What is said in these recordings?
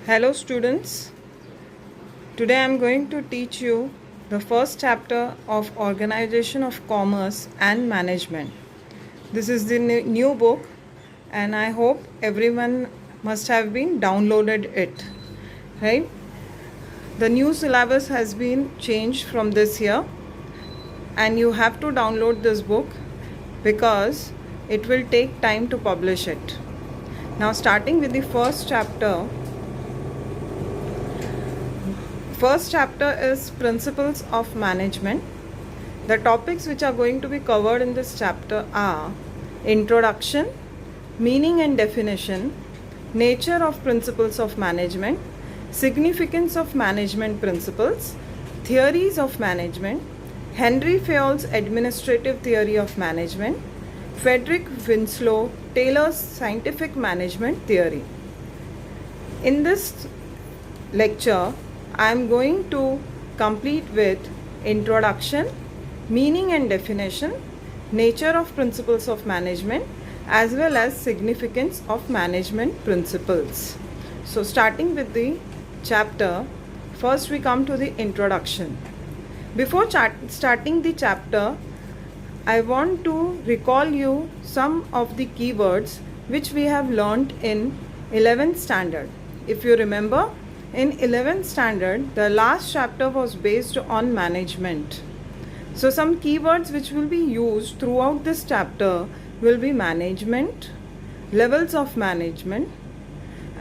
Hello students, today I am going to teach you the first chapter of Organization of Commerce and Management. This is the new book and I hope everyone must have been downloaded it, right? The new syllabus has been changed from this year and you have to download this book because it will take time to publish it. Now starting with the first chapter. First chapter is Principles of Management. The topics which are going to be covered in this chapter are Introduction, Meaning and Definition, Nature of Principles of Management, Significance of Management Principles, Theories of Management, Henry Fayol's Administrative Theory of Management, Frederick Winslow Taylor's Scientific Management Theory. In this lecture, I am going to complete with introduction, meaning and definition, nature of principles of management, as well as significance of management principles. So starting with the chapter, first we come to the introduction. Before starting the chapter, I want to recall you some of the keywords which we have learnt in 11th standard. If you remember, in 11th standard, the last chapter was based on management. So some keywords which will be used throughout this chapter will be management, levels of management,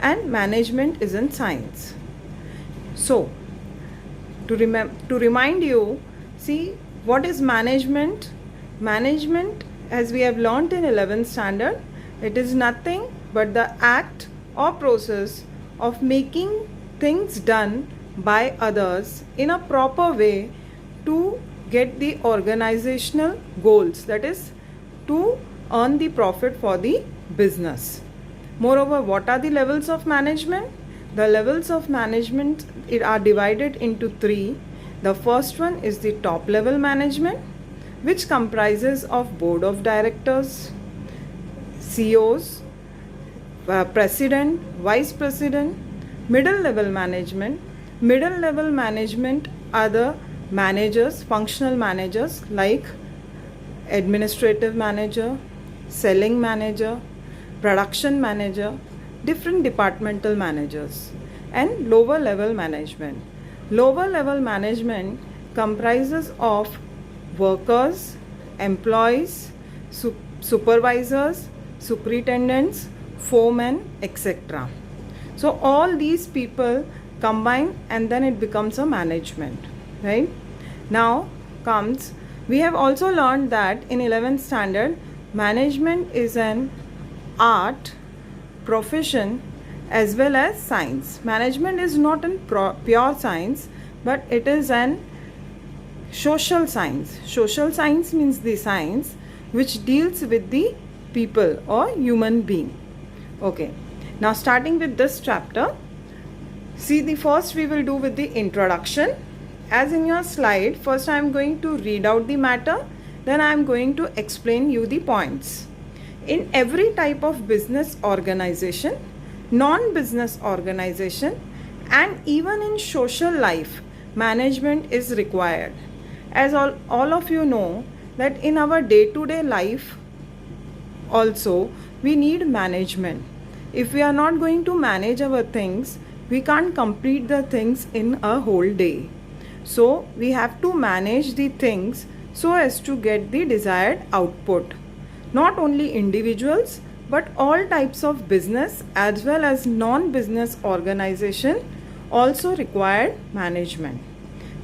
and management is in science. So to remind you, see what is management? Management, as we have learnt in 11th standard, it is nothing but the act or process of making things done by others in a proper way to get the organizational goals, that is to earn the profit for the business. Moreover, what are the levels of management? The levels of management are divided into three. The first one is the top level management, which comprises of board of directors, CEOs, president, vice president. Middle level management are the managers, functional managers like administrative manager, selling manager, production manager, different departmental managers. And lower level management comprises of workers, employees, supervisors, superintendents, foremen, etc. So all these people combine and then it becomes a management, right? Now comes, we have also learned that in 11th standard, management is an art, profession, as well as science. Management is not a pure science, but it is an social science. Social science means the science which deals with the people or human being. Okay. Now starting with this chapter, see the first we will do with the introduction. As in your slide, first I am going to read out the matter, then I am going to explain you the points. In every type of business organization, non-business organization, and even in social life, management is required. As all of you know that in our day-to-day life also we need management. If we are not going to manage our things, we can't complete the things in a whole day. So we have to manage the things so as to get the desired output. Not only individuals, but all types of business as well as non-business organization also require management.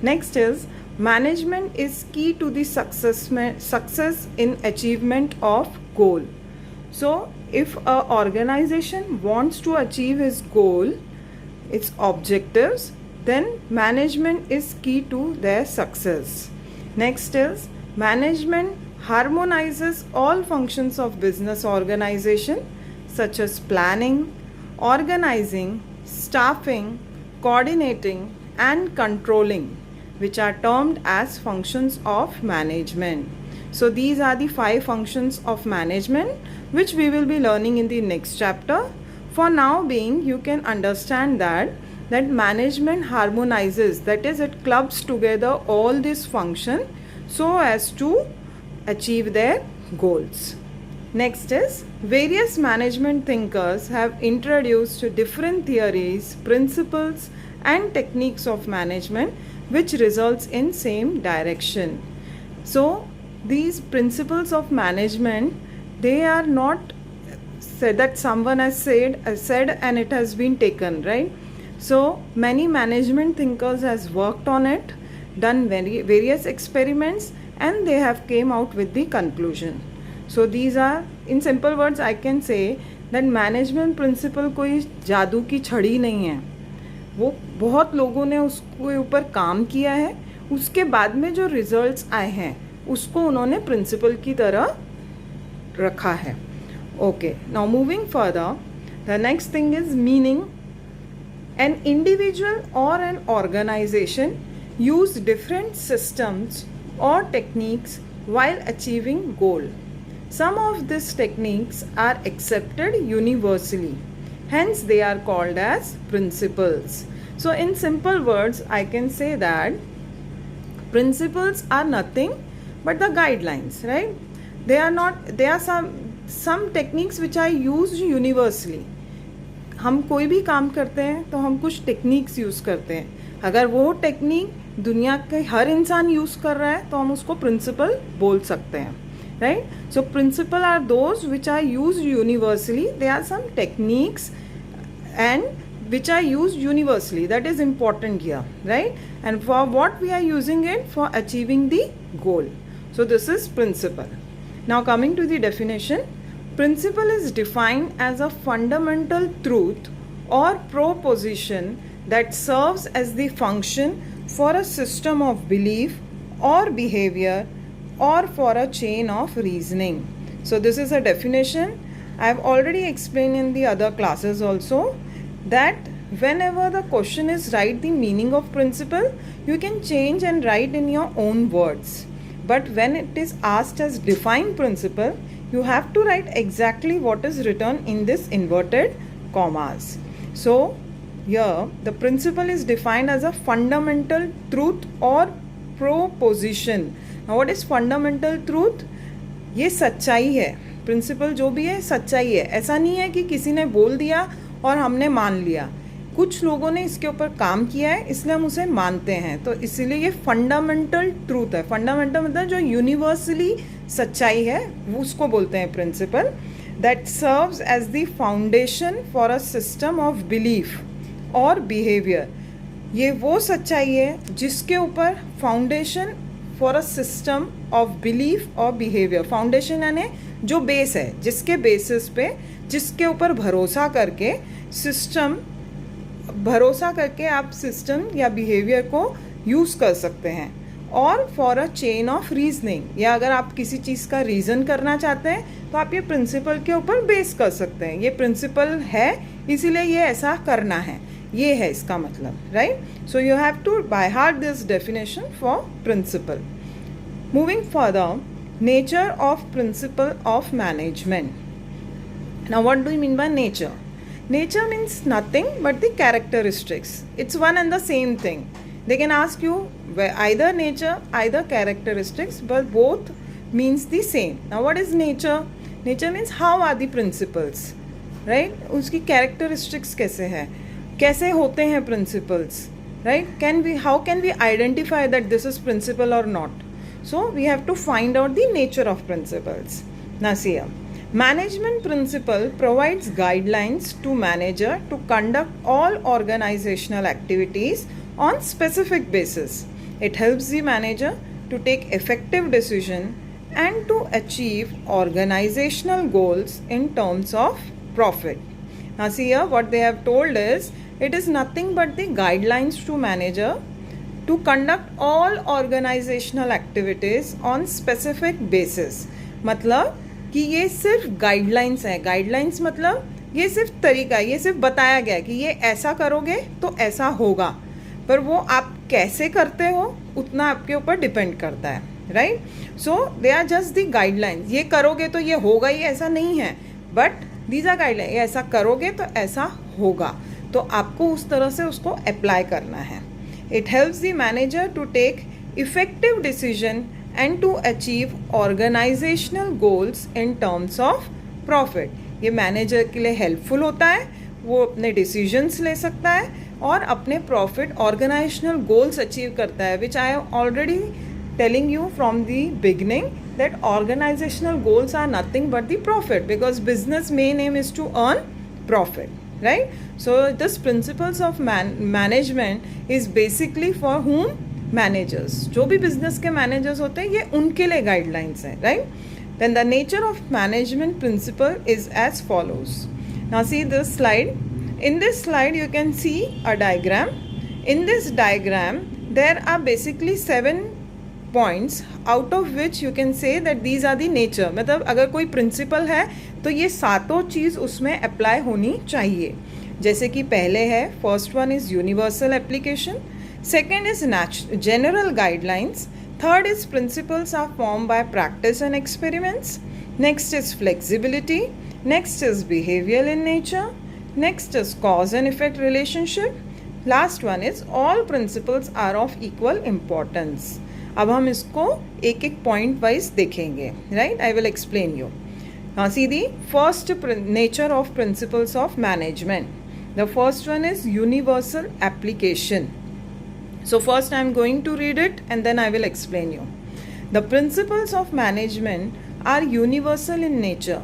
Next is, management is key to the success in achievement of goal. So if an organization wants to achieve its goal, its objectives, then management is key to their success. Next is, management harmonizes all functions of business organization such as planning, organizing, staffing, coordinating and controlling, which are termed as functions of management. So these are the 5 functions of management which we will be learning in the next chapter. For now being, you can understand that management harmonizes, that is, it clubs together all these functions so as to achieve their goals. Next is, various management thinkers have introduced different theories, principles and techniques of management which results in same direction. So these principles of management, they are not said that someone has said and it has been taken, right? So many management thinkers has worked on it, done various experiments, and they have came out with the conclusion. So these are, in simple words I can say that management principle कोई जादू की छड़ी नहीं है, वो बहुत लोगों ने उसके ऊपर काम किया है, उसके बाद में जो रिजल्ट्स आए हैं उसको उन्होंने प्रिंसिपल की तरह रखा है. Okay, now moving further, the next thing is meaning. An individual or an organization use different systems or techniques while achieving goal. Some of these techniques are accepted universally, hence they are called as principles. So in simple words, I can say that principles are nothing but the guidelines, right? They are some techniques which are used universally. हम कोई भी काम करते हैं तो हम कुछ techniques use करते हैं. अगर वो टेक्निक दुनिया के हर इंसान यूज़ कर रहा है तो हम उसको प्रिंसिपल बोल सकते हैं, right? So principle are those which are used universally. They are some techniques and which are used universally, that is important here, right? And for what we are using it? For achieving the goal. So this is principle. Now coming to the definition, principle is defined as a fundamental truth or proposition that serves as the function for a system of belief or behavior or for a chain of reasoning. So this is a definition. I have already explained in the other classes also that whenever the question is write the meaning of principle, you can change and write in your own words. But when it is asked as define principle, you have to write exactly what is written in this inverted commas. So here the principle is defined as a fundamental truth or proposition. Now what is fundamental truth? ये सच्चाई है. Principal जो भी है सच्चाई है. ऐसा नहीं है कि किसी ने बोल दिया और हमने मान लिया. कुछ लोगों ने इसके ऊपर काम किया है इसलिए हम उसे मानते हैं, तो इसीलिए ये फंडामेंटल ट्रूथ है. फंडामेंटल मतलब जो यूनिवर्सली सच्चाई है वो उसको बोलते हैं principle. That serves as the foundation for a system of belief और बिहेवियर. ये वो सच्चाई है जिसके ऊपर foundation for a system of belief और बिहेवियर. फाउंडेशन यानी जो बेस है, जिसके बेसिस पे, जिसके ऊपर भरोसा करके आप सिस्टम या बिहेवियर को यूज़ कर सकते हैं. और for a chain of reasoning, या अगर आप किसी चीज़ का रीज़न करना चाहते हैं तो आप ये प्रिंसिपल के ऊपर बेस कर सकते हैं. ये प्रिंसिपल है इसीलिए ये ऐसा करना है, ये है इसका मतलब, right? So you have to by heart this definition for principle. Moving further, nature of principle of management. Now what do you mean by nature? Nature means nothing but the characteristics. It's one and the same thing. They can ask you either nature, either characteristics, but both means the same. Now what is nature? Nature means how are the principles, right? उसकी characteristics कैसे है, कैसे होते हैं principles, right? How can we identify that this is principle or not? So we have to find out the nature of principles. Now see here. Management principle provides guidelines to manager to conduct all organizational activities on specific basis. It helps the manager to take effective decision and to achieve organizational goals in terms of profit. Now see here what they have told is it is nothing but the guidelines to manager to conduct all organizational activities on specific basis. मतलब कि ये सिर्फ guidelines है. Guidelines मतलब ये सिर्फ तरीका है, ये सिर्फ बताया गया कि ये ऐसा करोगे तो ऐसा होगा, पर वो आप कैसे करते हो उतना आपके ऊपर डिपेंड करता है, right? So they are just the guidelines. ये करोगे तो ये होगा ही ऐसा नहीं है, बट दीज आर गाइडलाइन, ऐसा करोगे तो ऐसा होगा, तो आपको उस तरह से उसको अप्लाई करना है. It helps the manager to take effective decision and to achieve organisational goals in terms of profit. ये मैनेजर के लिए हेल्पफुल होता है, वो अपने डिसीजंस ले सकता है और अपने प्रॉफिट ऑर्गेनाइजेशनल गोल्स अचीव करता है, which I am already telling you from the beginning that organizational goals are nothing but the profit, because business main aim is to earn profit, right? So this principles of management is basically for whom? Managers. जो भी business के managers होते हैं ये उनके लिए guidelines हैं, right? Then the nature of management principle is as follows. Now see this slide. In this slide you can see a diagram. In this diagram there are basically 7 points out of which you can say that these are the nature. मतलब अगर कोई principal है तो ये सातों चीज़ उसमें apply होनी चाहिए. जैसे कि पहले है, first one is universal application, second is general guidelines, third is principles are form by practice and experiments, next is flexibility, next is behaviour in nature, next is cause and effect relationship, last one is all principles are of equal importance. अब हम इसको एक एक point wise देखेंगे, right? I will explain you. See the first nature of principles of management. The first one is universal application. So first I am going to read it and then I will explain you. The principles of management are universal in nature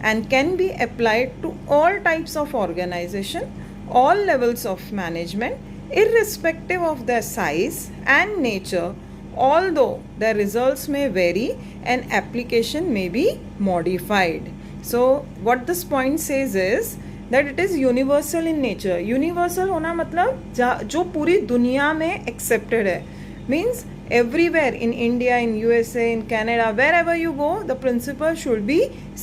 and can be applied to all types of organization, all levels of management, irrespective of their size and nature, although their results may vary and application may be modified. So what this point says is that it is universal in nature. Universal होना मतलब जो पूरी दुनिया में accepted है, means everywhere in India, in USA, in Canada, wherever you go, the principle should be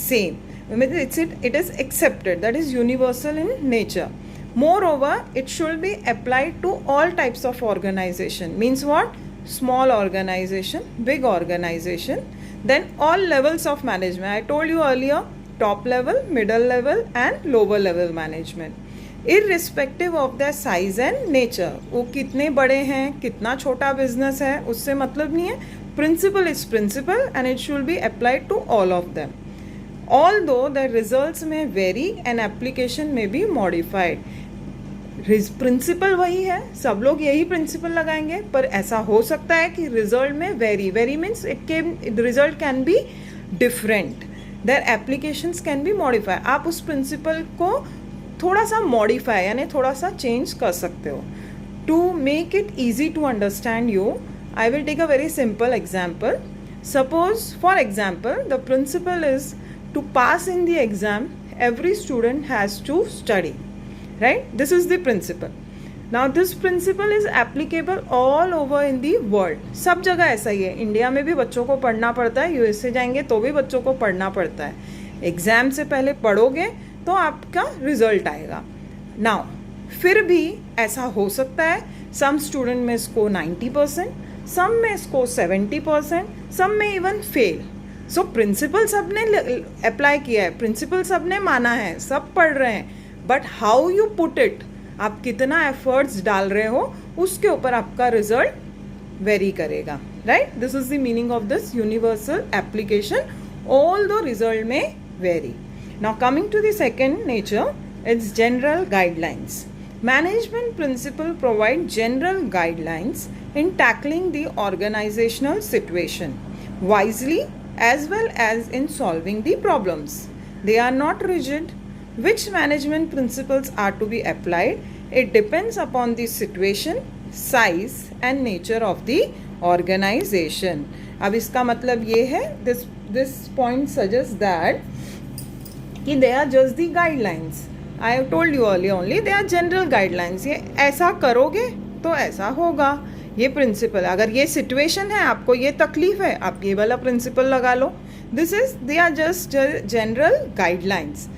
same. It is accepted, that is universal in nature. Moreover, it should be applied to all types of organization. Means what? Small organization, big organization, then all levels of management. I told you earlier, top level, middle level and lower level management. Irrespective of their size and nature. वो कितने बड़े हैं, कितना छोटा business है, उससे मतलब नहीं है. Principle is principle and it should be applied to all of them. Although the results may vary and application may be modified. Principle वही है, सब लोग यही प्रिंसिपल लगाएंगे, पर ऐसा हो सकता है कि रिजल्ट में very means result can be different, their applications can be modify. आप उस प्रिंसिपल को थोड़ा सा मॉडिफाई यानी थोड़ा सा चेंज कर सकते हो. To make it easy to understand you, I will take a very simple example. Suppose for example the principle is to pass in the exam every student has to study, right? This is the principle. Now this principle is applicable all over in the world. सब जगह ऐसा ही है. India में भी बच्चों को पढ़ना पड़ता है, यूएसए जाएंगे तो भी बच्चों को पढ़ना पड़ता है. एग्जाम से पहले पढ़ोगे तो आपका रिजल्ट आएगा. नाउ फिर भी ऐसा हो सकता है सम स्टूडेंट में स्कोर 90%, सम में स्कोर 70%, सम में इवन फेल. सो प्रिंसिपल सब ने अप्लाई किया है, प्रिंसिपल सब ने माना है, सब पढ़ रहे हैं, but how you put it, आप कितना एफर्ट्स डाल रहे हो उसके ऊपर आपका रिजल्ट वेरी करेगा, right? This is the meaning of this universal application, all the result में vary. Now coming to the second nature, its general guidelines. Management principle provide general guidelines in tackling the organisational situation wisely as well as in solving the problems. They are not rigid. Which management principles are to be applied? It depends upon the situation, size and nature of the organization. अब इसका मतलब ये है, this point suggests that कि they are just the guidelines. I have told you earlier only, they are general guidelines. ये ऐसा करोगे तो ऐसा होगा, ये प्रिंसिपल. अगर ये सिचुएशन है, आपको ये तकलीफ है, आप ये वाला प्रिंसिपल लगा लो. This is, they are just general guidelines.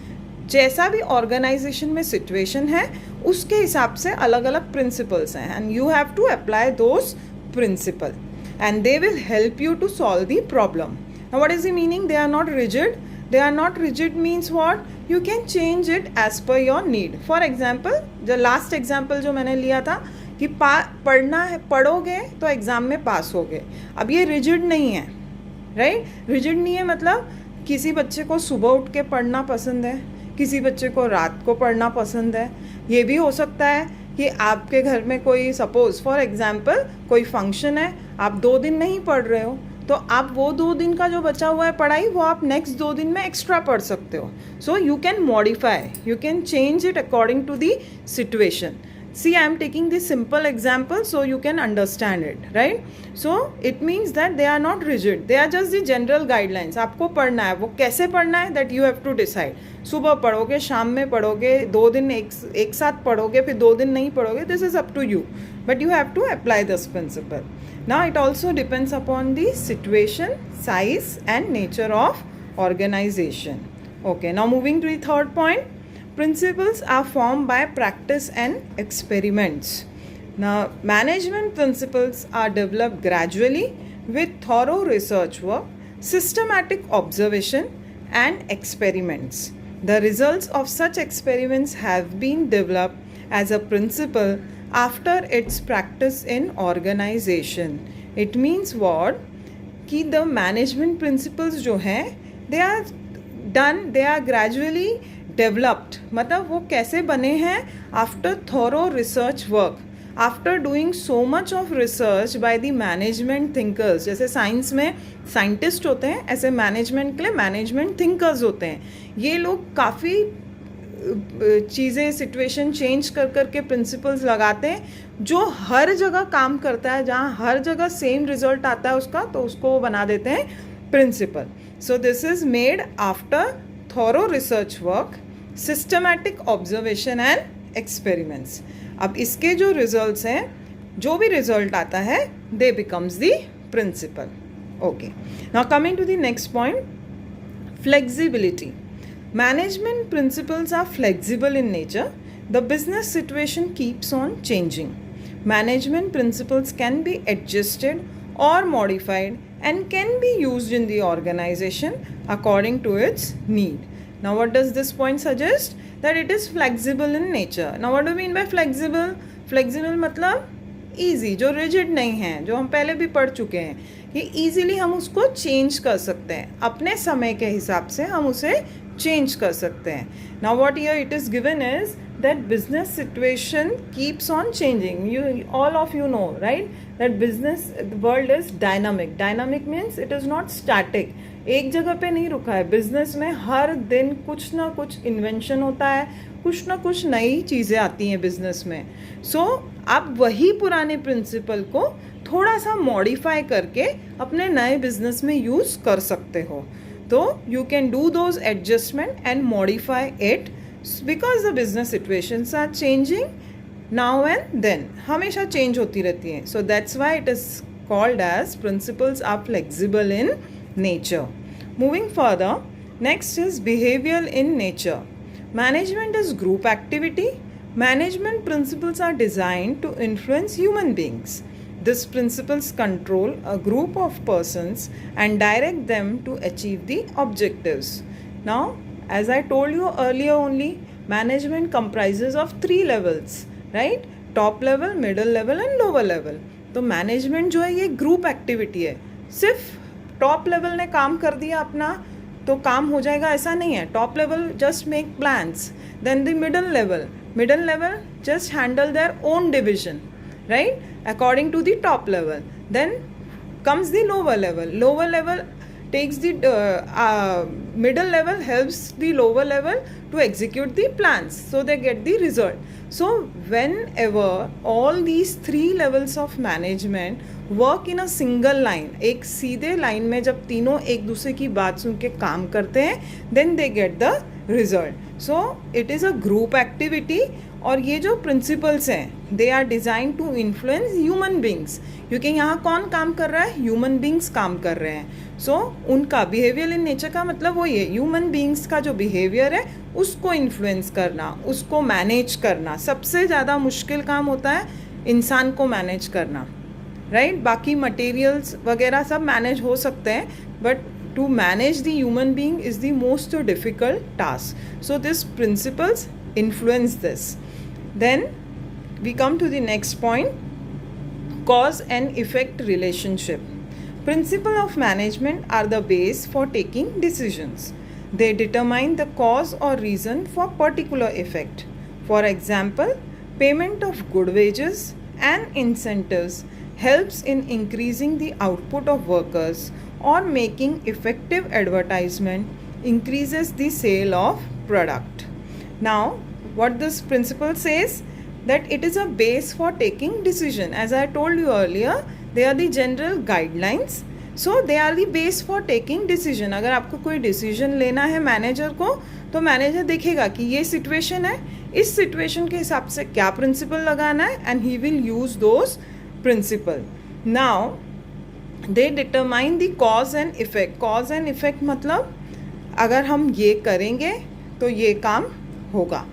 जैसा भी ऑर्गेनाइजेशन में सिचुएशन है उसके हिसाब से अलग अलग प्रिंसिपल्स हैं, and you have to apply those principle and they will help you to solve the problem. What is the meaning? They are not rigid. They are not rigid means what? you can change it as per your need. For example, जो last example जो मैंने लिया था कि पढ़ना है, पढ़ोगे तो एग्ज़ाम में पास होगे. अब ये रिजिड नहीं है, राइट? रिजिड नहीं है मतलब किसी बच्चे को सुबह उठ के पढ़ना पसंद है, किसी बच्चे को रात को पढ़ना पसंद है. ये भी हो सकता है कि आपके घर में कोई, सपोज फॉर एग्जांपल कोई फंक्शन है, आप 2 दिन नहीं पढ़ रहे हो, तो आप वो 2 दिन का जो बचा हुआ है पढ़ाई, वो आप नेक्स्ट 2 दिन में एक्स्ट्रा पढ़ सकते हो. So you can modify, you can change it according to the situation. See, I am taking this simple example so you can understand it, right? So it means that they are not rigid, they are just the general guidelines. आपको पढ़ना है, वो कैसे पढ़ना है that you have to decide. सुबह पढ़ोगे, शाम में पढ़ोगे, 2 दिन एक साथ पढ़ोगे, फिर 2 दिन नहीं पढ़ोगे, this is up to you. But you have to apply this principle. Now it also depends upon the situation, size and nature of organization. Okay, now moving to the third point. Principles are formed by practice and experiments. Now, management principles are developed gradually with thorough research work, systematic observation, and experiments. The results of such experiments have been developed as a principle after its practice in organization. It means what? कि the management principles जो हैं, they are done, they are gradually developed. मतलब वो कैसे बने हैं? After thorough research work, after doing so much of research by the management thinkers. जैसे science में साइंटिस्ट होते हैं, ऐसे मैनेजमेंट के लिए मैनेजमेंट थिंकर्स होते हैं. ये लोग काफ़ी चीज़ें, सिचुएशन चेंज कर करके प्रिंसिपल्स लगाते हैं जो हर जगह काम करता है. जहाँ हर जगह सेम रिजल्ट आता है उसका, तो उसको वो बना देते हैं principle. So this is made after thorough research work, systematic observation and experiments. अब इसके जो रिजल्ट्स हैं, जो भी रिजल्ट आता है, they becomes the principle. Okay, now coming to the next point, flexibility. Management principles are flexible in nature. The business situation keeps on changing. Management principles can be adjusted or modified and can be used in the organization according to its need. Now what does this point suggest? That it is flexible in nature. Now what do you mean by flexible? Flexible मतलब easy, जो rigid नहीं है, जो हम पहले भी पढ़ चुके हैं. ये easily हम उसको change कर सकते हैं, अपने समय के हिसाब से हम उसे change कर सकते हैं. Now what here it is given is that business situation keeps on changing. You all of you know, right, that business, the world is dynamic. Dynamic means it is not static. एक जगह पे नहीं रुका है. Business में हर दिन कुछ ना कुछ इन्वेंशन होता है, कुछ ना कुछ नई चीज़ें आती हैं बिजनेस में. सो आप वही पुराने प्रिंसिपल को थोड़ा सा मॉडिफाई करके अपने नए बिजनेस में यूज़ कर सकते हो. तो you can do those adjustment and modify it because the business situations are changing now and then. हमेशा चेंज होती रहती हैं. So that's why it is called as principles are flexible in nature. Moving further, next is behavior in nature. Management is group activity. Management principles are designed to influence human beings. These principles control a group of persons and direct them to achieve the objectives. Now, as I told you earlier only, management comprises of 3 levels, right? Top level, middle level and lower level. तो management जो है ये group activity है. सिर्फ top level ने काम कर दिया अपना तो काम हो जाएगा, ऐसा नहीं है. Top level just make plans. Then the middle level just handle their own division, right, according to the top level. Then comes the lower level takes the middle level helps the lower level to execute the plans, so they get the result. So whenever all these 3 levels of management work in a single line, एक सीधे line में जब तीनों एक दूसरे की बात सुन के काम करते हैं, then they get the result. So it is a group activity. और ये जो प्रिंसिपल्स हैं they are design to influence human beings, क्योंकि यहाँ कौन काम कर रहा है? ह्यूमन बींग्स काम कर रहे हैं. सो उनका बिहेवियर इन नेचर का मतलब वो ये ह्यूमन बींग्स का जो बिहेवियर है उसको इन्फ्लुएंस करना, उसको मैनेज करना. सबसे ज़्यादा मुश्किल काम होता है इंसान को मैनेज करना, राइट. बाकी मटेरियल्स वगैरह सब मैनेज हो सकते हैं, but to manage the human being is the most difficult task. So these principles influence this. Then we come to the next point, cause and effect relationship. Principles of management are the base for taking decisions. They determine the cause or reason for particular effect. For example, payment of good wages and incentives helps in increasing the output of workers, or making effective advertisement increases the sale of product. Now, what this principle says, that it is a base for taking decision. As I told you earlier, they are the general guidelines, so they are the base for taking decision. अगर आपको कोई decision लेना है manager को, तो manager देखेगा कि ये सिचुएशन है, इस सिचुएशन के हिसाब से क्या प्रिंसिपल लगाना है, and he will use those principle. Now they determine the cause and effect. Cause and effect मतलब अगर हम ये करेंगे तो ये काम होगा.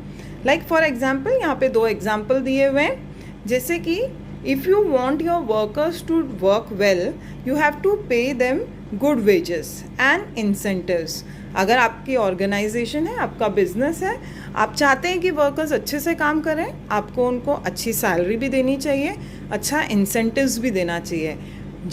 लाइक फॉर एग्जाम्पल, यहाँ पे 2 एग्जाम्पल दिए हुए हैं. जैसे कि if you want your workers to work well, you have to pay them good wages and incentives. अगर आपकी ऑर्गेनाइजेशन है, आपका बिजनेस है, आप चाहते हैं कि वर्कर्स अच्छे से काम करें, आपको उनको अच्छी सैलरी भी देनी चाहिए, अच्छा इंसेंटिव्स भी देना चाहिए.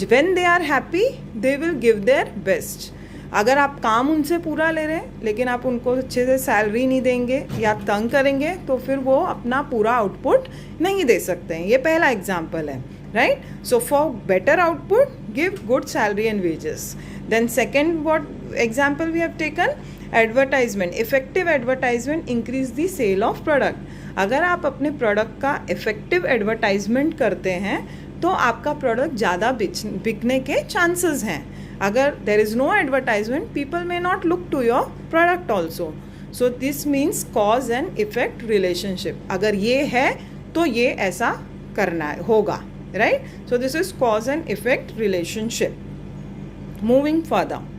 When they are happy they will give their best. अगर आप काम उनसे पूरा ले रहे हैं लेकिन आप उनको अच्छे से सैलरी नहीं देंगे या तंग करेंगे, तो फिर वो अपना पूरा आउटपुट नहीं दे सकते हैं. ये पहला एग्जाम्पल है, right. So for better output give good salary and wages. Then second what example we have taken, advertisement. Effective advertisement increase the sale of product. अगर आप अपने प्रोडक्ट का इफेक्टिव एडवर्टाइजमेंट करते हैं तो आपका प्रोडक्ट ज़्यादा बिकने के चांसेस हैं. अगर there is no advertisement, people may not look to your product also. So this means cause and effect relationship. अगर ये है तो ये ऐसा करना होगा, right. So this is cause and effect relationship. Moving further,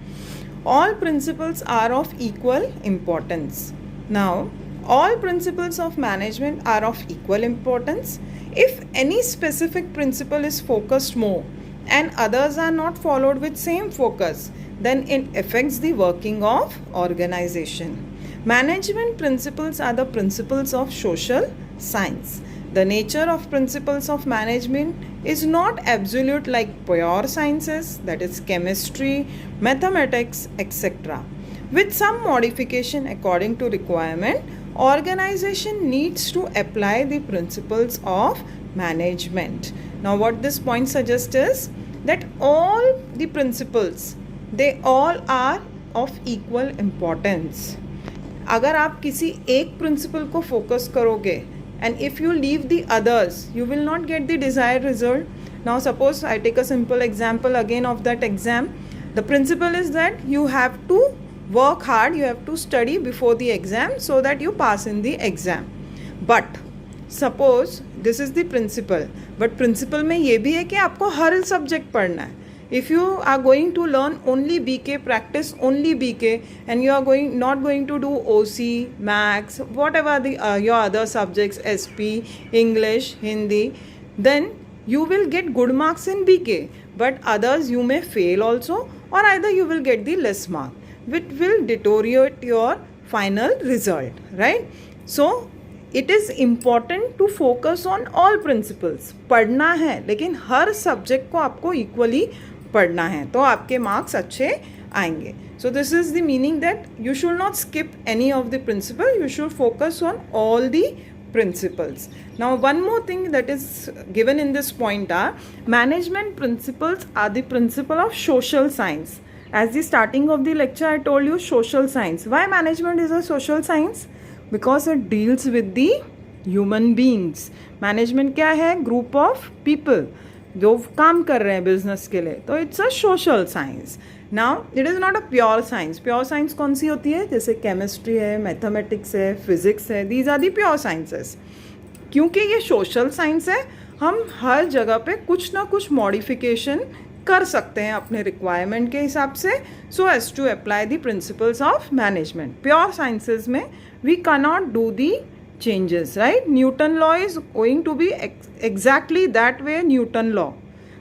all principles are of equal importance. Now, all principles of management are of equal importance. If any specific principle is focused more and others are not followed with same focus, then it affects the working of organization. Management principles are the principles of social science. The nature of principles of management is not absolute like pure sciences, that is chemistry, mathematics, etc. With some modification according to requirement, organization needs to apply the principles of management. Now what this point suggests is that all the principles, they all are of equal importance. अगर आप किसी एक principal को focus करोगे, and if you leave the others, you will not get the desired result. Now suppose I take a simple example again of that exam. The principle is that you have to work hard, you have to study before the exam so that you pass in the exam. But suppose this is the principle, but principle में ये भी है कि आपको हर subject पढ़ना है. If you are going to learn only BK, practice only BK, and you are not going to do OC, Maths, whatever the your other subjects, SP, English, Hindi, then you will get good marks in BK. But others you may fail also, or either you will get the less mark, which will deteriorate your final result, right? So it is important to focus on all principles. पढ़ना है, लेकिन हर subject को आपको equally पढ़ना है, तो आपके marks अच्छे आएंगे. So this is the meaning that you should not skip any of the principle, you should focus on all the principles. Now one more thing that is given in this point are management principles are the principle of social science. As the starting of the lecture I told you social science. Why management is a social science? Because it deals with the human beings. Management क्या है? Group of people जो काम कर रहे हैं business के लिए, तो it's a social science. Now it is not a pure science. Pure science कौन सी होती है? जैसे केमिस्ट्री है, मैथमेटिक्स है, फिजिक्स है, these are the pure sciences. क्योंकि ये सोशल साइंस है, हम हर जगह पे कुछ ना कुछ मॉडिफिकेशन कर सकते हैं अपने रिक्वायरमेंट के हिसाब से, so as to apply the principles of management. Pure sciences में we can not do the changes, right? Newton law is going to be exactly that way, Newton law.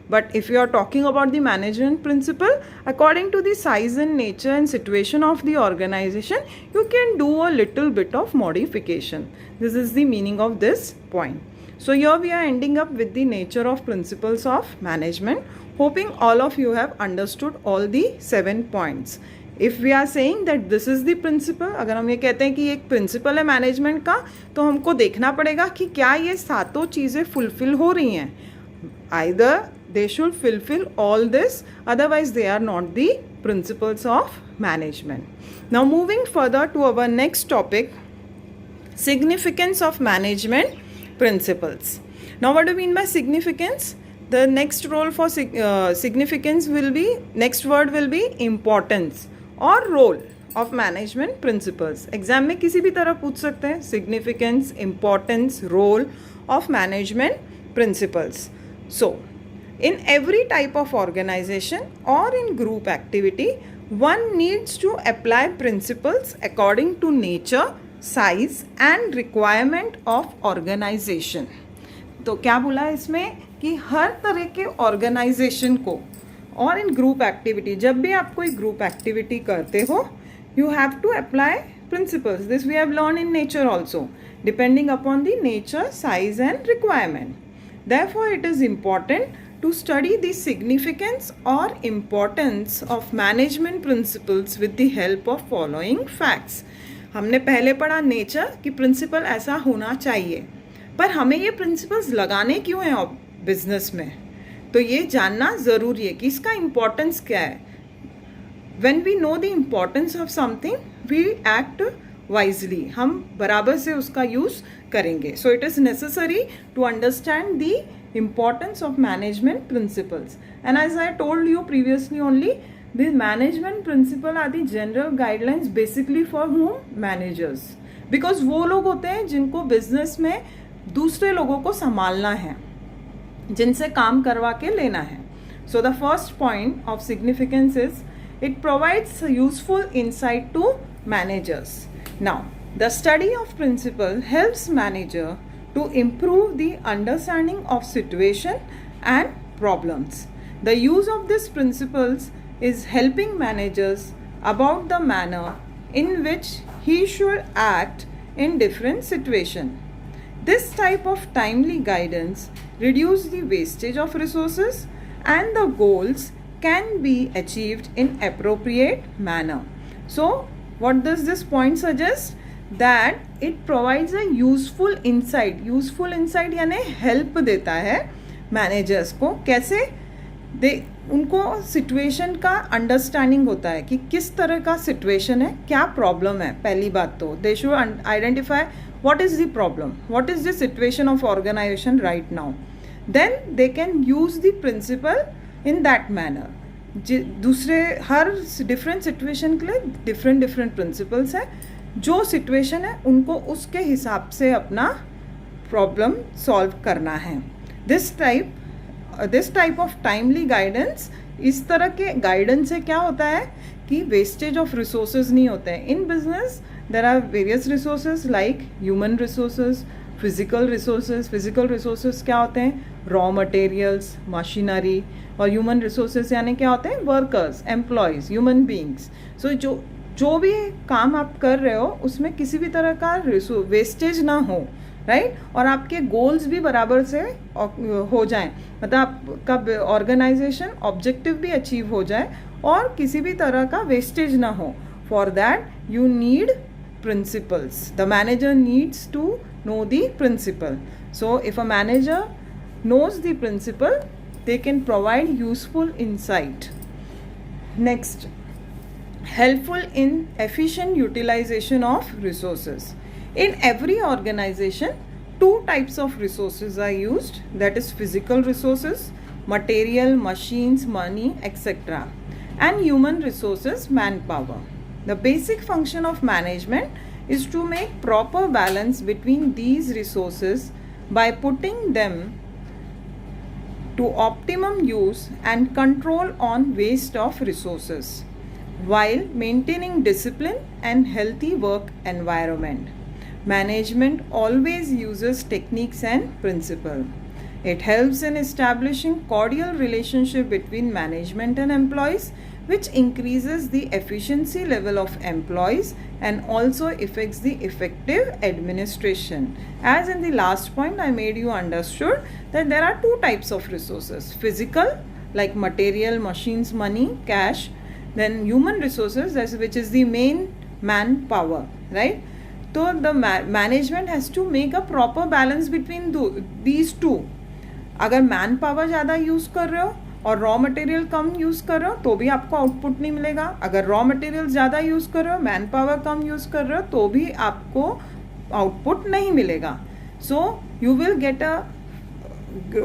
But if you are talking about the management principle, according to the size and nature and situation of the organization, you can do a little bit of modification. This is the meaning of this point. So here we are ending up with the nature of principles of management. Hoping all of you have understood all the 7 points. If we are saying that this is the principle, अगर हम ये कहते हैं कि एक principal है management का, तो हमको देखना पड़ेगा कि क्या ये सातों चीज़ें फुलफिल हो रही हैं. Either they should fulfill all this, otherwise they are not the principles of management. Now moving further to our next topic, significance of management principles. Now what do you mean by significance? The next role for significance will be, next word will be importance or role of management principles. Exam में किसी भी तरह पूछ सकते हैं, significance, importance, role of management principles. So in every type of organization or in group activity, one needs to apply principles according to nature, size and requirement of organization. तो क्या बोला है इसमें कि हर तरह के ऑर्गेनाइजेशन को और इन ग्रुप एक्टिविटी, जब भी आप कोई ग्रुप एक्टिविटी करते हो, you have to apply principles. This we have learn in nature also, depending upon the nature, size and requirement. Therefore it is important to study the significance or importance of management principles with the help of following facts. हमने पहले पढ़ा nature कि principal ऐसा होना चाहिए, पर हमें ये प्रिंसिपल्स लगाने क्यों हैं बिजनेस में, तो ये जानना ज़रूरी है कि इसका इम्पोर्टेंस क्या है. When we know the importance of something, we act wisely. हम बराबर से उसका यूज़ करेंगे. So it is necessary to understand the importance of management principles. And as I told you previously only, these management principles are the general guidelines basically for whom? Managers. Because वो लोग होते हैं जिनको business में दूसरे लोगों को संभालना है, जिनसे काम करवा के लेना है. So the first point of significance is it provides useful insight to managers. Now, the study of principle helps manager to improve the understanding of situation and problems. The use of these principles is helping managers about the manner in which he should act in different situations. This type of timely guidance reduces the wastage of resources and the goals can be achieved in appropriate manner. So, what does this point suggest? That it provides a useful insight. Useful insight यानी help देता है managers को. कैसे? उनको situation का understanding होता है कि किस तरह का situation है, क्या problem है. पहली बात तो they should identify what is the problem, what is the situation of organization right now. Then they can use the principle in that manner. दूसरे हर different situation के लिए different principles है. जो सिचुएशन है उनको उसके हिसाब से अपना प्रॉब्लम सॉल्व करना है. This type of timely guidance, इस तरह के गाइडेंस से क्या होता है कि वेस्टेज ऑफ रिसोर्सेज नहीं होते हैं. In business there are various resources like human resources, physical resources. Physical resources क्या होते हैं? Raw materials, machinery. और ह्यूमन रिसोर्सेज यानी क्या होते हैं? Workers, employees, human beings. So जो भी काम आप कर रहे हो उसमें किसी भी तरह का वेस्टेज ना हो, राइट. और आपके गोल्स भी बराबर से हो जाएं, मतलब आपका ऑर्गेनाइजेशन ऑब्जेक्टिव भी अचीव हो जाए और किसी भी तरह का वेस्टेज ना हो. For that you need principles. The manager needs to know the principle. So if a manager knows the principle, they can provide useful insight. Next, helpful in efficient utilization of resources. In every organization, two types of resources are used, that is physical resources, material, machines, money, etc., and human resources, manpower. The basic function of management is to make proper balance between these resources by putting them to optimum use and control on waste of resources, while maintaining discipline and healthy work environment. Management always uses techniques and principles. It helps in establishing cordial relationship between management and employees, which increases the efficiency level of employees and also affects the effective administration. As in the last point, I made you understood that there are two types of resources: physical, like material, machines, money, cash; then human resources, which is the main manpower, right? So the management has to make a proper balance between these two. अगर man power ज़्यादा use कर रहे हो और raw material कम use कर रहे हो तो भी आपको आउटपुट नहीं मिलेगा. अगर रॉ मटेरियल ज़्यादा यूज़ कर रहे हो, मैन पावर कम यूज़ कर रहे हो तो भी आपको आउटपुट नहीं मिलेगा. So you will get a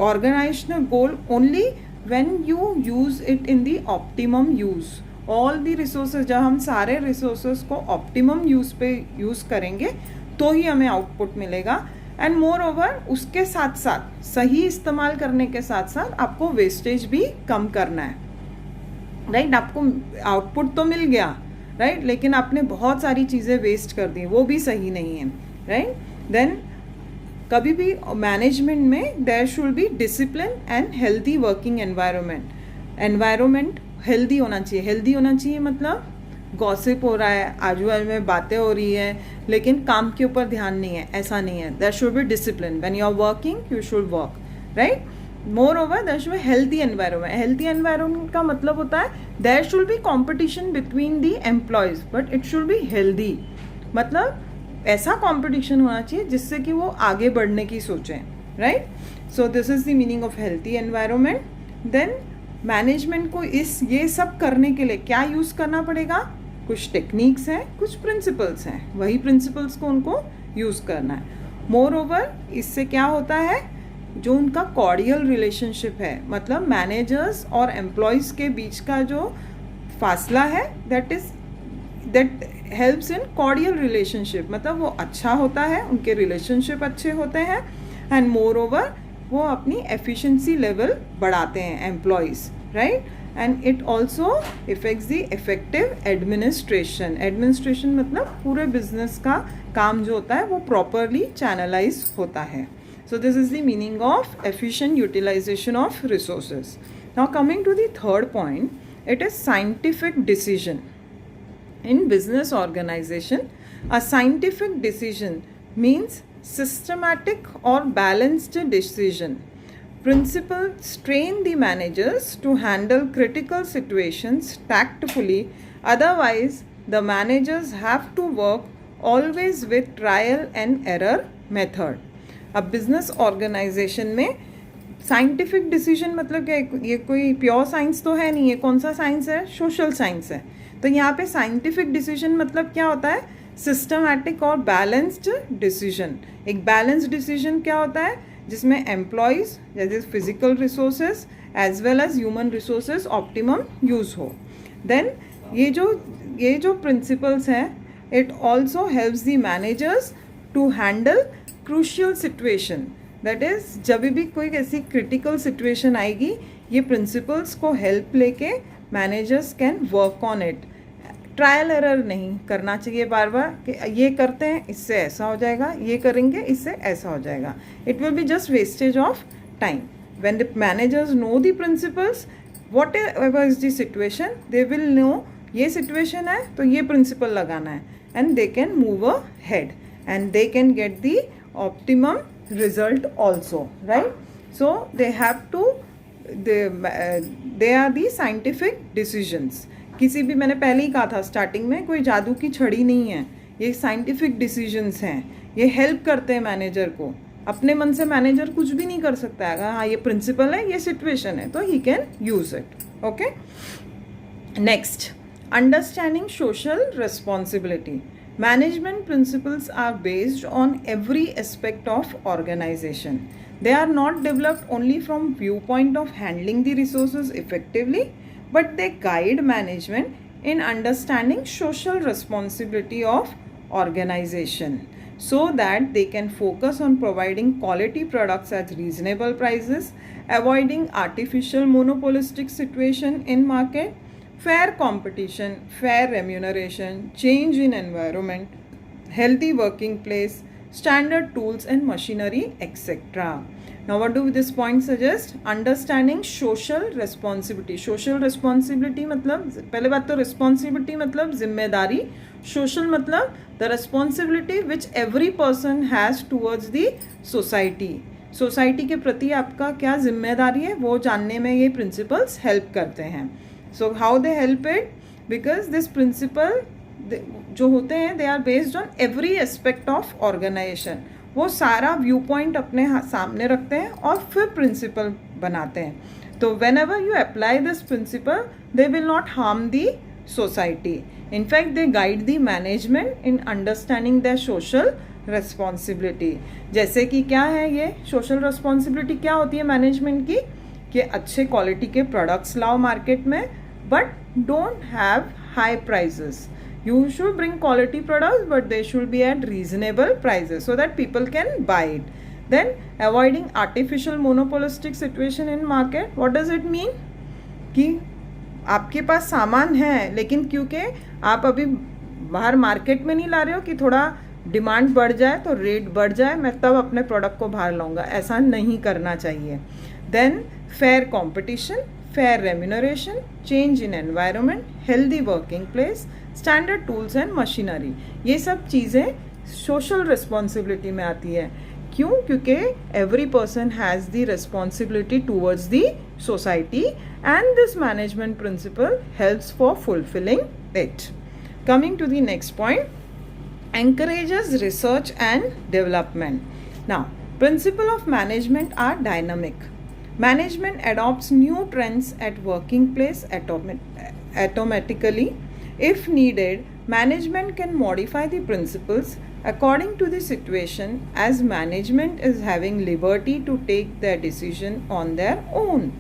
organisational goal only when you use it in the optimum use. All the resources, जब हम सारे रिसोर्सेज को ऑप्टिमम यूज़ पे यूज़ करेंगे तो ही हमें आउटपुट मिलेगा. एंड मोर ओवर, उसके साथ साथ सही इस्तेमाल करने के साथ साथ आपको वेस्टेज भी कम करना है, राइट? आपको आउटपुट तो मिल गया, राइट, लेकिन आपने बहुत सारी चीज़ें वेस्ट कर दी, वो भी सही नहीं है, राइट? देन कभी भी मैनेजमेंट में there should be discipline and healthy working environment. Environment healthy होना चाहिए. हेल्दी होना चाहिए मतलब गॉसिप हो रहा है, आजू बाजू में बातें हो रही है, लेकिन काम के ऊपर ध्यान नहीं है, ऐसा नहीं है. There should be discipline. When you are working, you should work, right? Moreover, there should be healthy environment. Healthy environment का मतलब होता है there should be competition between the employees, but it should be healthy. मतलब ऐसा competition होना चाहिए जिससे कि वो आगे बढ़ने की सोचें, right? So this is the meaning of healthy environment. Then management को ये सब करने के लिए क्या यूज़ करना पड़ेगा? कुछ टेक्निक्स हैं, कुछ प्रिंसिपल्स हैं, वही प्रिंसिपल्स को उनको यूज़ करना है. मोर ओवर, इससे क्या होता है, जो उनका कॉर्डियल रिलेशनशिप है, मतलब मैनेजर्स और एम्प्लॉयज़ के बीच का जो फासला है, that helps in cordial relationship. मतलब वो अच्छा होता है, उनके रिलेशनशिप अच्छे होते हैं. एंड मोर ओवर, वो अपनी एफिशिएंसी लेवल बढ़ाते हैं employees, right? And it also effects the effective administration. Administration मतलब पूरे बिजनेस का काम जो होता है वो प्रॉपरली चैनलाइज होता है. So this is the meaning of efficient utilisation of resources. Now coming to the third point, it is scientific decision. In business organization, a scientific decision means systematic or balanced decision. Principles train the managers to handle critical situations tactfully. Otherwise, the managers have to work always with trial and error method. अब business organization में scientific decision मतलब क्या? ये कोई pure science तो है नहीं. ये कौन सा साइंस है? सोशल साइंस है. तो यहाँ पे साइंटिफिक डिसीजन मतलब क्या होता है? सिस्टमैटिक और बैलेंस्ड डिसीजन. एक बैलेंस्ड डिसीजन क्या होता है? जिसमें एम्प्लॉयज़ जैसे physical resources as well as human resources optimum use हो. देन ये जो प्रिंसिपल्स हैं, it also helps the managers to handle crucial situation. That is जब भी कोई ऐसी क्रिटिकल सिचुएशन आएगी, ये प्रिंसिपल्स को हेल्प लेके managers can work on it. Trial error नहीं करना चाहिए बार बार कि ये करते हैं इससे ऐसा हो जाएगा, ये करेंगे इससे ऐसा हो जाएगा. It will be just wastage of time. When the managers know the principles, whatever is the situation, they will know ये सिचुएशन है तो ये प्रिंसिपल लगाना है, and they can move ahead and they can get the optimum result also, right? So they have to, they are the scientific decisions. किसी भी, मैंने पहले ही कहा था स्टार्टिंग में, कोई जादू की छड़ी नहीं है, ये साइंटिफिक डिसीजंस हैं. ये हेल्प करते हैं मैनेजर को. अपने मन से मैनेजर कुछ भी नहीं कर सकता है. अगर हाँ ये प्रिंसिपल है, ये सिचुएशन है, तो he can use it. Okay, next, understanding social responsibility. Management principles are based on every aspect of organization. They are not developed only from viewpoint of handling the resources effectively, but they guide management in understanding social responsibility of organization so that they can focus on providing quality products at reasonable prices, avoiding artificial monopolistic situation in market, fair competition, fair remuneration, change in environment, healthy working place, standard tools and machinery, etc. Now what do this point suggest? Understanding social responsibility. Social responsibility मतलब पहले बात तो responsibility मतलब जिम्मेदारी, social मतलब the responsibility which every person has towards the society. Society के प्रति आपका क्या जिम्मेदारी है वो जानने में ये प्रिंसिपल्स हेल्प करते हैं. So how they help it? Because this principle जो होते हैं they are based on every aspect of organisation. वो सारा व्यू पॉइंट अपने सामने रखते हैं और फिर प्रिंसिपल बनाते हैं. तो when ever you apply this principle they will not harm the society. In fact, they guide the management in understanding their social responsibility. जैसे कि क्या है ये social responsibility क्या होती है मैनेजमेंट की? कि अच्छे क्वालिटी के प्रोडक्ट्स लाओ मार्केट में but don't have high prices. You should bring quality products but they should be at reasonable prices so that people can buy it. Then avoiding artificial monopolistic situation in market. What does it mean? कि आपके पास सामान है लेकिन क्योंकि आप अभी बाहर market में नहीं ला रहे हो कि थोड़ा डिमांड बढ़ जाए तो रेट बढ़ जाए मैं तब अपने प्रोडक्ट को बाहर लाऊंगा, ऐसा नहीं करना चाहिए. Then fair competition, fair remuneration, change in environment, healthy working place, standard tools and machinery, ये सब चीज़ें सोशल रिस्पॉन्सिबिलिटी में आती है. क्यों? क्योंकि every person has the responsibility towards the society and this management principle helps for fulfilling it. Coming to the next point, encourages research and development. Now, principle of management are dynamic. Management adopts new trends at working place automatically. If needed, management can modify the principles according to the situation as management is having liberty to take their decision on their own.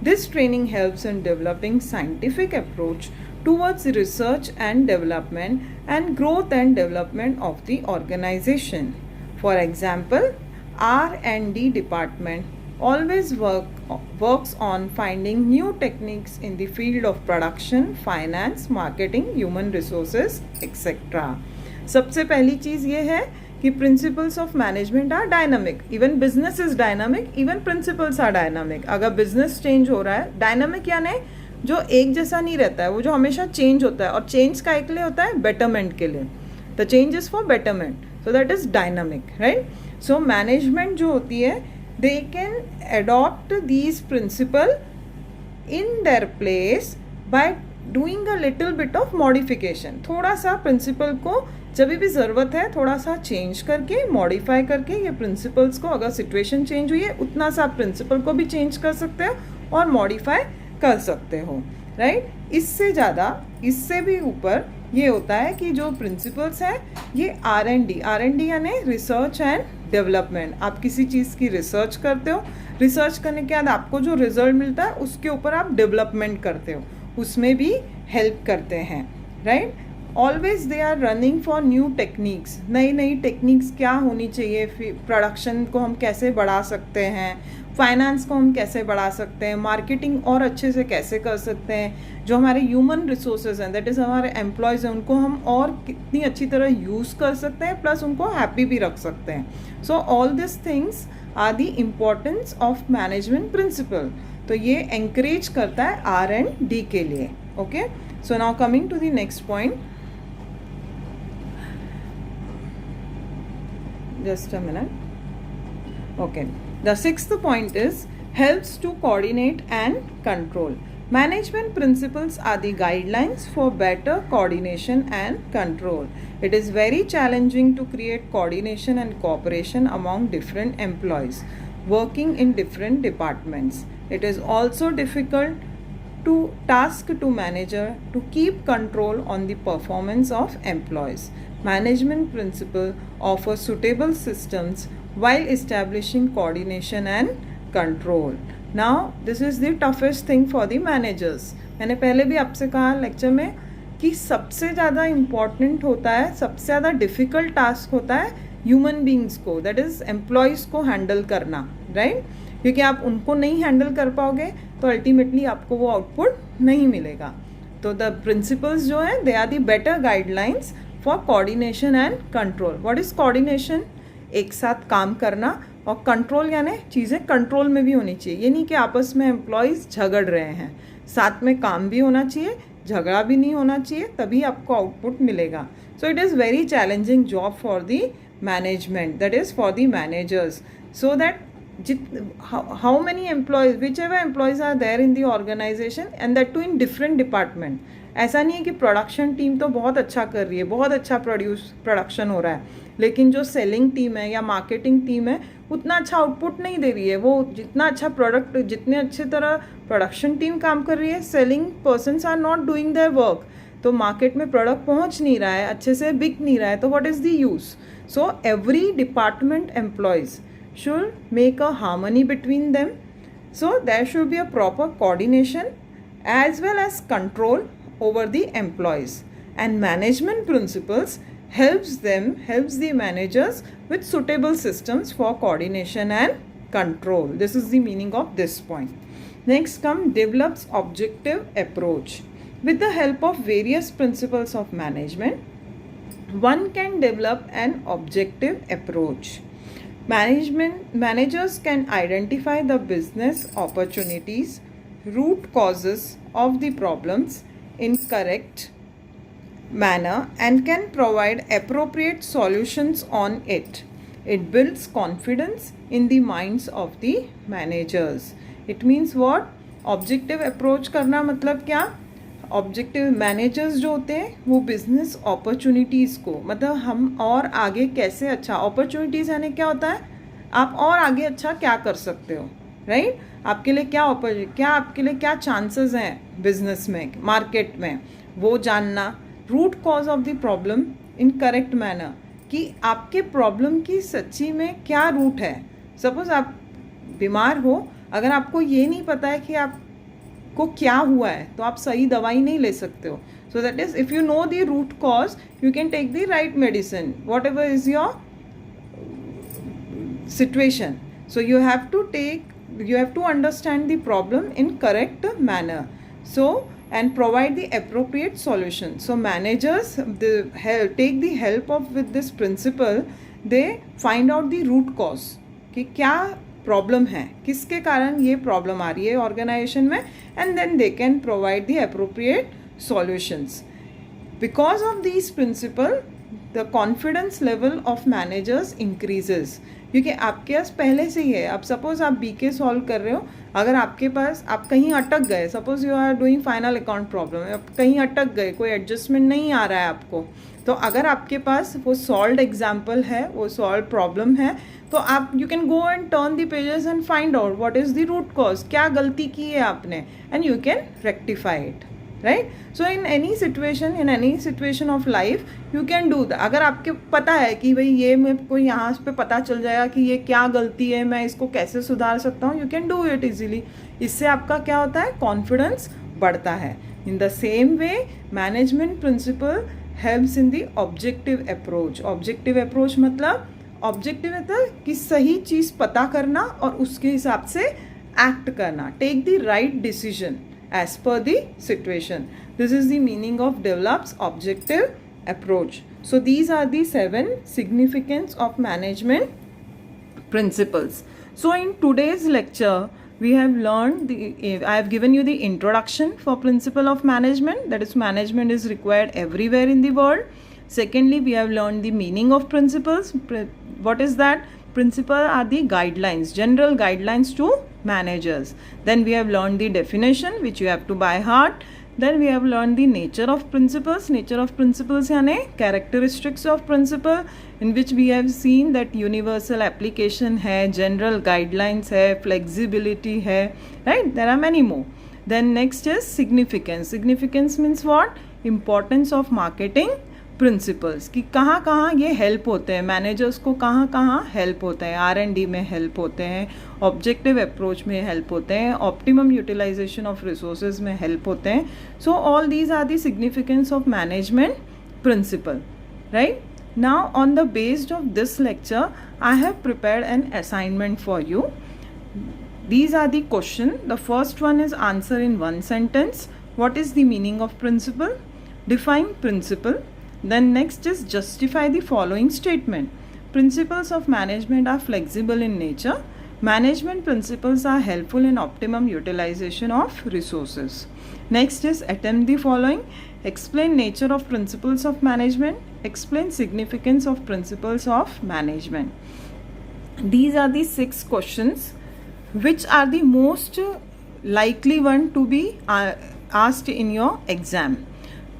This training helps in developing scientific approach towards research and development and growth and development of the organization. For example, R&D department always works on finding new techniques in the field of production, finance, marketing, human resources, etc. सबसे पहली चीज़ ये है कि principles of management are dynamic. Even business is dynamic, even principles are dynamic. अगर business change हो रहा है, dynamic यानी जो एक जैसा नहीं रहता है, वो जो हमेशा चेंज होता है. और चेंज का एक लिए होता है बेटरमेंट के लिए. The change is for betterment, so that is dynamic, right. So management जो होती है they can adopt these principle in their place by doing a little bit of modification. थोड़ा सा प्रिंसिपल को जब भी ज़रूरत है थोड़ा सा चेंज करके, मॉडिफाई करके ये प्रिंसिपल्स को, अगर सिचुएशन चेंज हुई है उतना सा प्रिंसिपल को भी चेंज कर सकते हो और मॉडिफाई कर सकते हो, राइट. इससे ज़्यादा, इससे भी ऊपर ये होता है कि जो प्रिंसिपल्स हैं ये R&D यानी रिसर्च एंड डेवलपमेंट. आप किसी चीज़ की रिसर्च करते हो, रिसर्च करने के बाद आपको जो रिजल्ट मिलता है उसके ऊपर आप डेवलपमेंट करते हो, उसमें भी हेल्प करते हैं, right. Always they are running for new techniques. नई नई टेक्निक्स क्या होनी चाहिए, प्रोडक्शन को हम कैसे बढ़ा सकते हैं, फाइनेंस को हम कैसे बढ़ा सकते हैं, मार्केटिंग और अच्छे से कैसे कर सकते हैं, जो हमारे ह्यूमन रिसोर्सेज हैं दैट इज़ हमारे एम्प्लॉयज़ हैं उनको हम और कितनी अच्छी तरह यूज़ कर सकते हैं, प्लस उनको हैप्पी भी रख सकते हैं. So all this things are the importance of management principle. तो ये एंकरेज करता है R&D के लिए. Okay, so now coming to the next point. Just a minute. Okay. The sixth point is helps to coordinate and control. Management principles are the guidelines for better coordination and control. It is very challenging to create coordination and cooperation among different employees working in different departments. It is also difficult to task to manager to keep control on the performance of employees. Management principle offers suitable systems while establishing coordination and control. Now, this is the toughest thing for the managers. मैंने पहले भी आपसे कहा lecture में कि सबसे ज़्यादा important होता है, सबसे ज़्यादा डिफ़िकल्ट टास्क होता है ह्यूमन बींग्स को, दैट इज़ एम्प्लॉयज़ को हैंडल करना, राइट. क्योंकि आप उनको नहीं हैंडल कर पाओगे तो अल्टीमेटली आपको वो आउटपुट नहीं मिलेगा. तो द प्रिंसिपल्स जो हैं they are the better guidelines for coordination and control. What is coordination? एक साथ काम करना, और कंट्रोल यानी चीज़ें कंट्रोल में भी होनी चाहिए. ये नहीं कि आपस में एम्प्लॉयज़ झगड़ रहे हैं, साथ में काम भी होना चाहिए, झगड़ा भी नहीं होना चाहिए, तभी आपको आउटपुट मिलेगा. So it is very challenging job for the management, that is for the managers. So that how many employees, whichever employees are there in the organization, and that too in different department. ऐसा नहीं है कि production team तो बहुत अच्छा कर रही है, बहुत अच्छा प्रोडक्शन हो रहा है, लेकिन जो सेलिंग टीम है या मार्केटिंग टीम है उतना अच्छा आउटपुट नहीं दे रही है. वो जितना अच्छा प्रोडक्ट, जितने अच्छे तरह प्रोडक्शन टीम काम कर रही है, selling persons are not doing their work. तो मार्केट में प्रोडक्ट पहुंच नहीं रहा है, अच्छे से बिक नहीं रहा है, तो what is the use. So every department employees should make a harmony between them. So there should be a proper coordination as well as control over the employees, and management principles helps the managers with suitable systems for coordination and control. This is the meaning of this point. Next come develops objective approach. With the help of various principles of management, one can develop an objective approach. Managers can identify the business opportunities, root causes of the problems in correct manner, and can provide appropriate solutions on it. It builds confidence in the minds of the managers. It means what? Objective approach करना मतलब क्या? Objective managers जो होते हैं वो business opportunities को, मतलब हम और आगे कैसे अच्छा, अपॉर्चुनिटीज़ यानी क्या होता है, आप और आगे अच्छा क्या कर सकते हो, राइट? आपके लिए क्या आपके लिए क्या चांसेस हैं बिजनेस में, मार्केट में, वो जानना. Root cause of the problem in correct manner, कि आपके प्रॉब्लम की सच्ची में क्या रूट है. सपोज आप बीमार हो, अगर आपको ये नहीं पता है कि आप को क्या हुआ है तो आप सही दवाई नहीं ले सकते हो. So that is if you know the root cause you can take the right medicine whatever is your situation. So you have to understand the problem in correct manner, so and provide the appropriate solution. So managers take the help of with this principle, they find out the root cause कि क्या problem है, किसके कारण ये problem आ रही है organisation में, and then they can provide the appropriate solutions. Because of this principle the confidence level of managers increases, क्योंकि आपके पास पहले से ही है. अब सपोज आप बीके सॉल्व कर रहे हो, अगर आपके पास आप कहीं अटक गए, suppose you are doing final account problem, आप कहीं अटक गए, कोई एडजस्टमेंट नहीं आ रहा है आपको, तो अगर आपके पास वो सॉल्व्ड एग्जाम्पल है, वो सॉल्व प्रॉब्लम है, तो आप you can go and turn the pages and find out what is the root cause, क्या गलती की है आपने, and you can rectify it, right? So in any situation of life you can do that. अगर आपके पता है कि भाई ये मेरे को यहाँ पे पता चल जाएगा कि ये क्या गलती है, मैं इसको कैसे सुधार सकता हूँ, you can do it easily. इससे आपका क्या होता है, कॉन्फिडेंस बढ़ता है. In the same way management principle helps in the objective approach. Objective approach मतलब कि सही चीज़ पता करना और उसके हिसाब से एक्ट करना, take the right decision as per the situation. This is the meaning of develops objective approach. So these are the 7 significance of management principles. So in today's lecture we have learned I have given you the introduction for principle of management, that is management is required everywhere in the world. Secondly, we have learned the meaning of principles. What is that? Principles are the guidelines, general guidelines to managers. Then we have learned the definition which you have to by heart. Then we have learned the nature of principles. Nature of principles यानी characteristics of principle, in which we have seen that universal application है, general guidelines है, flexibility है, right? There are many more. Then next is significance. Significance means what? Importance of marketing principles, कि कहाँ कहाँ ये help होते हैं, managers को कहाँ कहाँ हेल्प होते हैं, R&D में हेल्प होते हैं, ऑब्जेक्टिव अप्रोच में हेल्प होते हैं, ऑप्टिमम यूटिलाइजेशन ऑफ रिसोर्सेज में हेल्प होते हैं. So all these are the significance of management principle, right? Now on the based of this lecture I have prepared an assignment for you. These are the question. The first one is answer in one sentence. What is the meaning of principle? Define principle. Then next is justify the following statement. Principles of management are flexible in nature. Management principles are helpful in optimum utilization of resources. Next is attempt the following. Explain nature of principles of management. Explain significance of principles of management. These are the 6 questions which are the most likely one to be asked in your exam.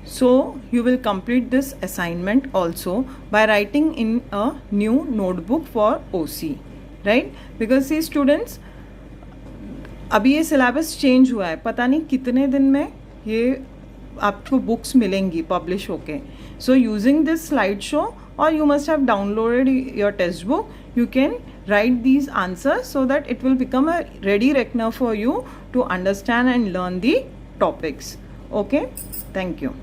So you will complete this assignment also by writing in a new notebook for OC, right? Because see students, अभी ये syllabus change हुआ है, पता नहीं कितने दिन में ये आपको बुक्स मिलेंगी पब्लिश होके. So using this slide show or you must have downloaded your test book, you can write these answers so that it will become a ready reckoner for you to understand and learn the topics. Okay, thank you.